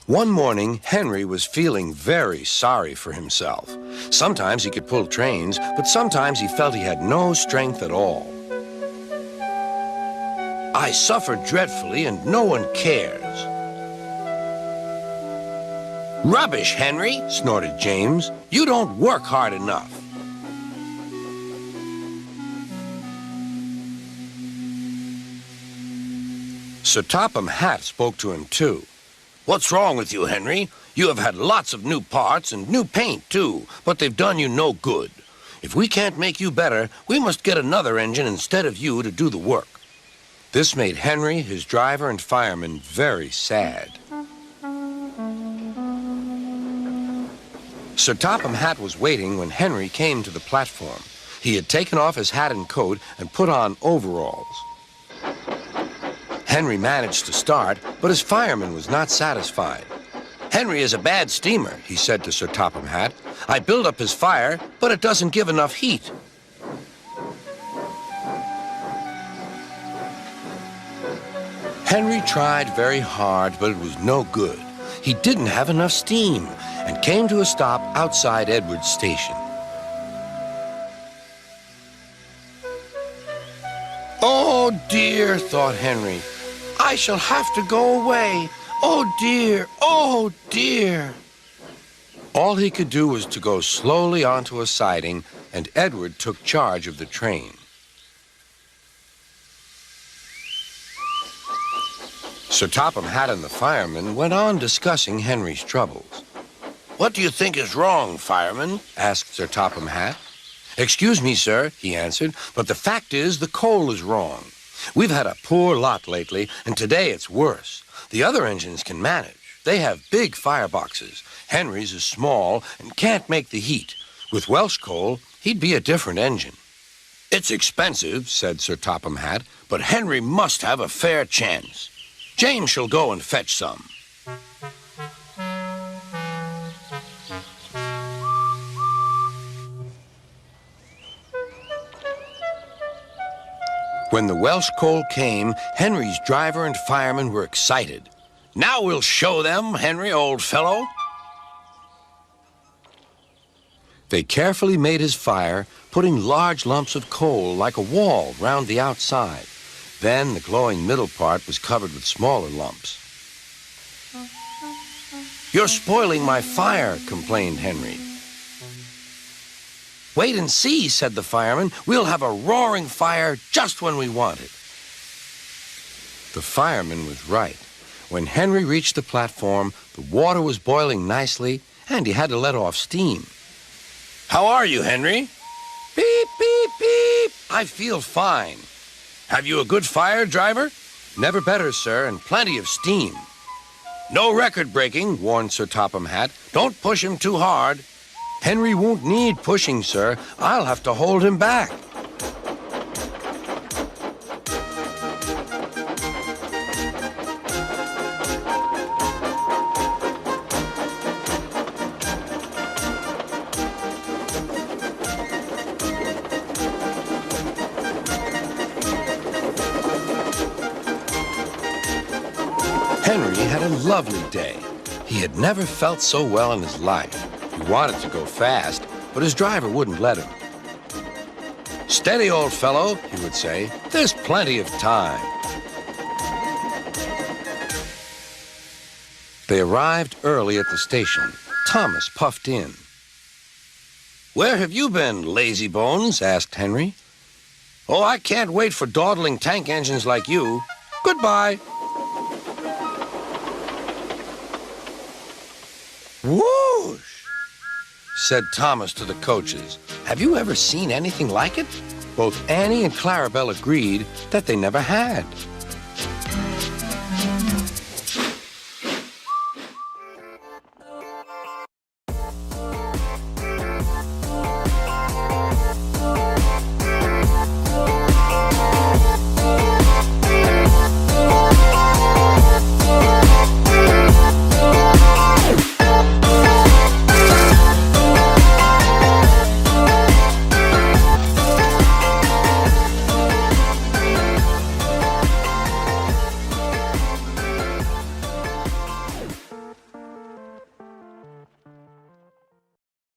One morning, Henry was feeling very sorry for himself. Sometimes he could pull trains, but sometimes he felt he had no strength at all. I suffer dreadfully and no one cares. Rubbish, Henry, snorted James. You don't work hard enough. Sir Topham Hatt spoke to him too. What's wrong with you, Henry? You have had lots of new parts and new paint, too, but they've done you no good. If we can't make you better, we must get another engine instead of you to do the work. This made Henry, his driver, and fireman very sad. Sir Topham Hatt was waiting when Henry came to the platform. He had taken off his hat and coat and put on overalls. Henry managed to start, but his fireman was not satisfied. Henry is a bad steamer, he said to Sir Topham Hatt. I build up his fire, but it doesn't give enough heat. Henry tried very hard, but it was no good. He didn't have enough steam and came to a stop outside Edward's station. Oh dear, thought Henry. I shall have to go away. Oh dear, oh dear. All he could do was to go slowly onto a siding, and Edward took charge of the train. Sir Topham Hatt and the fireman went on discussing Henry's troubles. What do you think is wrong, fireman? Asked Sir Topham Hatt. Excuse me, sir, he answered, but the fact is the coal is wrong. We've had a poor lot lately, and today it's worse. The other engines can manage. They have big fireboxes. Henry's is small and can't make the heat. With Welsh coal, he'd be a different engine. It's expensive, said Sir Topham Hatt, but Henry must have a fair chance. James shall go and fetch some. When the Welsh coal came, Henry's driver and fireman were excited. Now we'll show them, Henry, old fellow. They carefully made his fire, putting large lumps of coal like a wall round the outside. Then the glowing middle part was covered with smaller lumps. You're spoiling my fire, complained Henry. Wait and see, said the fireman. We'll have a roaring fire just when we want it. The fireman was right. When Henry reached the platform, the water was boiling nicely, and he had to let off steam. How are you, Henry? Beep, beep, beep. I feel fine. Have you a good fire, driver? Never better, sir, and plenty of steam. No record breaking, warned Sir Topham Hatt. Don't push him too hard. Henry won't need pushing, sir. I'll have to hold him back. Henry had a lovely day. He had never felt so well in his life. He wanted to go fast, but his driver wouldn't let him. Steady, old fellow, he would say. There's plenty of time. They arrived early at the station. Thomas puffed in. Where have you been, lazy bones? Asked Henry. Oh, I can't wait for dawdling tank engines like you. Goodbye. Whoosh, said Thomas to the coaches. Have you ever seen anything like it? Both Annie and Clarabelle agreed that they never had.